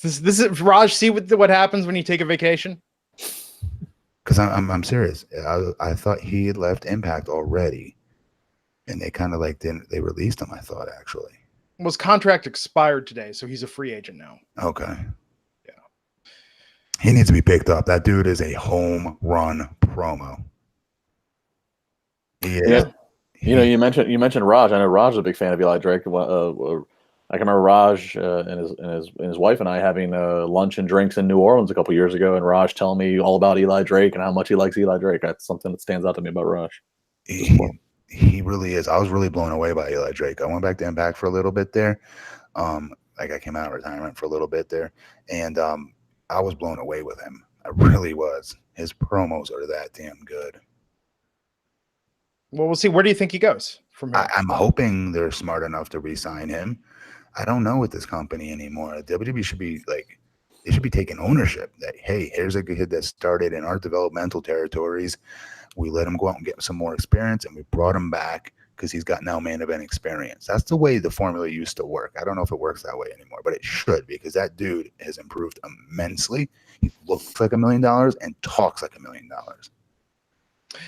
This is Raj. See what happens when you take a vacation. Because I'm serious. I thought he had left Impact already, and they kind of like they released him. I thought actually. Well, his contract expired today, so he's a free agent now. Okay. Yeah. He needs to be picked up. That dude is a home run promo. Yeah. You mentioned Raj. I know Raj is a big fan of Eli Drake. I can remember Raj and his wife and I having lunch and drinks in New Orleans a couple years ago, and Raj telling me all about Eli Drake and how much he likes Eli Drake. That's something that stands out to me about Raj. He really is. I was really blown away by Eli Drake. I went back to Impact for a little bit there. I came out of retirement for a little bit there, and I was blown away with him. I really was. His promos are that damn good. Well, we'll see. Where do you think he goes from here? I'm hoping they're smart enough to re-sign him. I don't know with this company anymore. WWE should be they should be taking ownership that, hey, here's a kid that started in our developmental territories. We let him go out and get some more experience, and we brought him back because he's got now main event experience. That's the way the formula used to work. I don't know if it works that way anymore, but it should, because that dude has improved immensely. He looks like $1 million and talks like $1 million.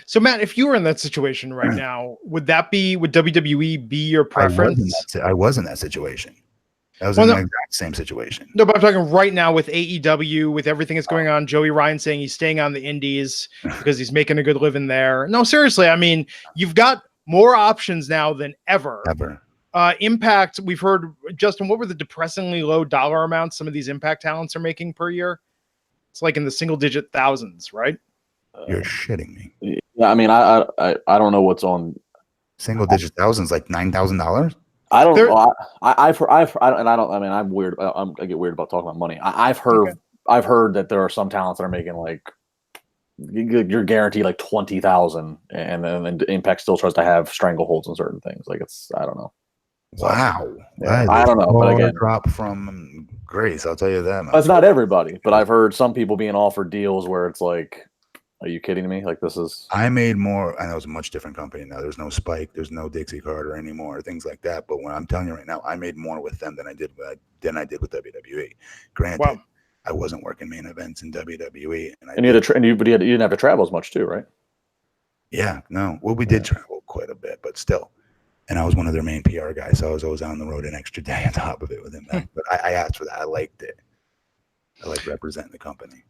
So, Matt, if you were in that situation right now, would WWE be your preference? I was in that situation. That was in the exact same situation. No, but I'm talking right now with AEW, with everything that's going on. Joey Ryan saying he's staying on the indies because he's making a good living there. No, seriously, I mean, you've got more options now than ever. Impact, we've heard, Justin, what were the depressingly low dollar amounts some of these Impact talents are making per year? It's like in the single-digit thousands, right? You're shitting me. Yeah, I mean, I don't know what's on single-digit thousands, like $9,000. I don't know. I mean, I'm weird. I get weird about talking about money. I've heard that there are some talents that are making like you're guaranteed like 20,000, and then Impact still tries to have strangleholds on certain things. Like I don't know. Wow, yeah, I don't know. But again, drop from grace. I'll tell you that. That's not everybody, but I've heard some people being offered deals where it's like, are you kidding me? Like this is. I made more. I know it's a much different company now. There's no Spike. There's no Dixie Carter anymore. Things like that. But when I'm telling you right now, I made more with them than I did with WWE. Granted, I wasn't working main events in WWE, and you didn't have to travel as much too, right? Yeah, no. Well, we did travel quite a bit, but still. And I was one of their main PR guys, so I was always on the road an extra day on top of it with him. But I asked for that. I liked it. I like representing the company.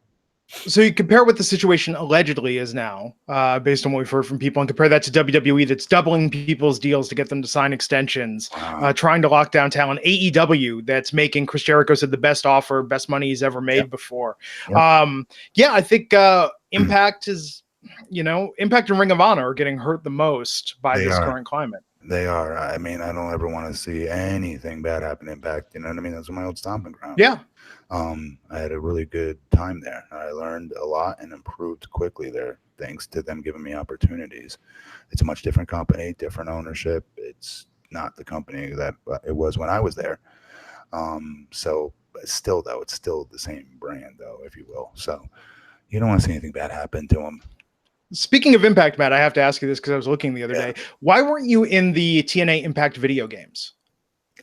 So you compare what the situation allegedly is now, based on what we've heard from people, and compare that to WWE that's doubling people's deals to get them to sign extensions, trying to lock down talent. AEW that's making, Chris Jericho said, the best offer, best money he's ever made before. I think Impact is, Impact and Ring of Honor are getting hurt the most by this current climate. They are. I mean, I don't ever want to see anything bad happen to Impact. You know what I mean? That's my old stomping ground. Yeah. I had a really good time there. I learned a lot and improved quickly there, thanks to them giving me opportunities. It's a much different company, different ownership. It's not the company that it was when I was there. So still, though, it's still the same brand, though, if you will. So you don't want to see anything bad happen to them. Speaking of Impact, Matt, I have to ask you this because I was looking the other day. Why weren't you in the TNA Impact video games?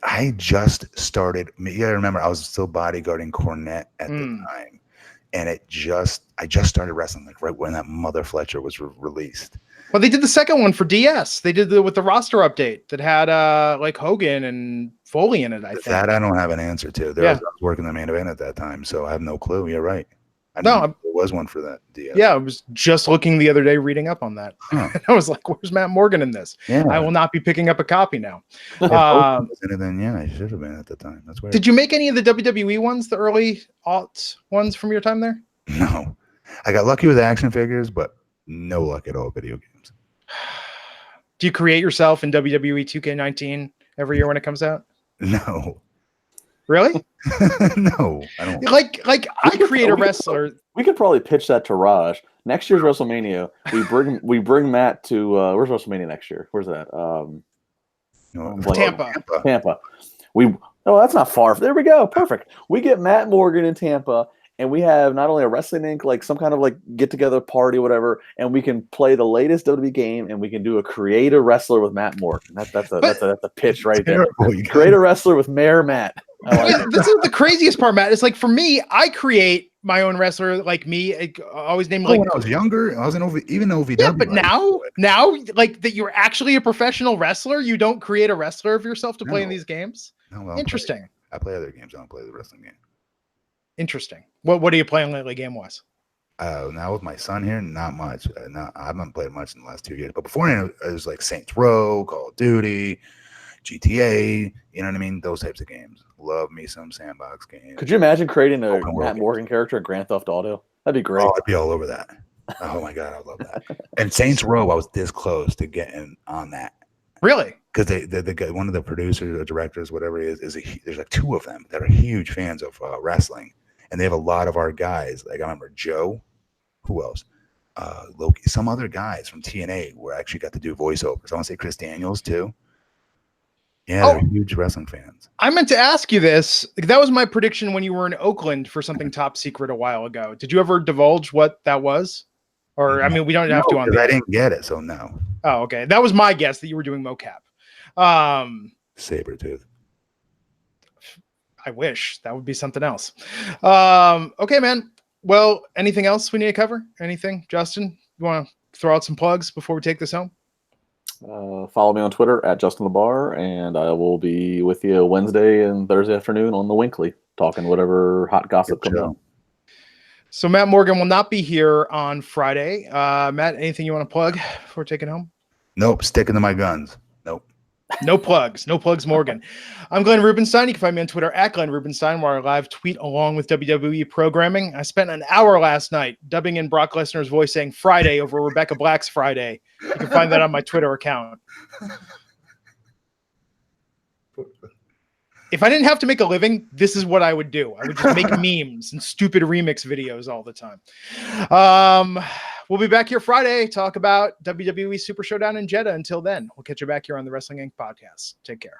I just started. You gotta remember, I was still bodyguarding Cornette at the time, and I just started wrestling like right when that Mother Fletcher was released. Well, they did the second one for DS. They did with the roster update that had like Hogan and Foley in it. I think that I don't have an answer to. I was working the main event at that time, so I have no clue. You're right. There was one for that DS. Yeah, I was just looking the other day, reading up on that. And I was like, "Where's Matt Morgan in this?" Yeah. I will not be picking up a copy now. I should have been at the time. That's weird. Did you make any of the WWE ones, the early aught ones from your time there? No, I got lucky with action figures, but no luck at all with video games. Do you create yourself in WWE 2K19 every year when it comes out? No. Really? No, I don't. Like I create a wrestler. We could probably pitch that to Raj. Next year's WrestleMania, we bring Matt to where's WrestleMania next year? Where's that? Tampa. That's not far. There we go. Perfect. We get Matt Morgan in Tampa, and we have not only a Wrestling Inc., like some kind of like get together party, whatever, and we can play the latest WWE game, and we can do a create a wrestler with Matt Morgan. That's a pitch right there. Create a wrestler with Mayor Matt. This is the craziest part, Matt. It's like for me, I create my own wrestler, like me. I always name like when I was younger, I was in OVW. Yeah, but now, like that, you're actually a professional wrestler. You don't create a wrestler of yourself to play in these games. No, interesting. I play other games. I don't play the wrestling game. Interesting. What are you playing lately, game wise? Now with my son here, not much. I haven't played much in the last 2 years. But beforehand, it was like Saints Row, Call of Duty, GTA. You know what I mean? Those types of games. Love me some sandbox games. Could you imagine creating a Matt Morgan character in Grand Theft Auto? That'd be great. Oh, I'd be all over that. Oh my god, I love that. And Saints Row, I was this close to getting on that. Really? Because the guy, one of the producers or directors, whatever it is there's like two of them that are huge fans of wrestling, and they have a lot of our guys. Like I remember Joe, who else? Loki, some other guys from TNA were actually got to do voiceovers. I want to say Chris Daniels too. Yeah, they're huge wrestling fans. I meant to ask you this. That was my prediction when you were in Oakland for something top secret a while ago. Did you ever divulge what that was? Or, I mean, we don't have to on I didn't get it, so no. Oh, okay. That was my guess that you were doing mocap. Sabretooth. I wish. That would be something else. Okay, man. Well, anything else we need to cover? Anything? Justin, you want to throw out some plugs before we take this home? Follow me on Twitter at Justin LaBar, and I will be with you Wednesday and Thursday afternoon on the Winkly, talking whatever hot gossip comes out. So Matt Morgan will not be here on Friday. Matt, anything you want to plug before taking home? Nope. Sticking to my guns. Nope. No plugs, Morgan. I'm Glenn Rubenstein. You can find me on Twitter at Glenn Rubenstein, where I live tweet along with WWE programming. I spent an hour last night dubbing in Brock Lesnar's voice saying Friday over Rebecca Black's Friday. You can find that on my Twitter account. If I didn't have to make a living, this is what I would do. I would just make memes and stupid remix videos all the time. We'll be back here Friday, talk about WWE Super Showdown in Jeddah. Until then, we'll catch you back here on the Wrestling Inc. podcast. Take care.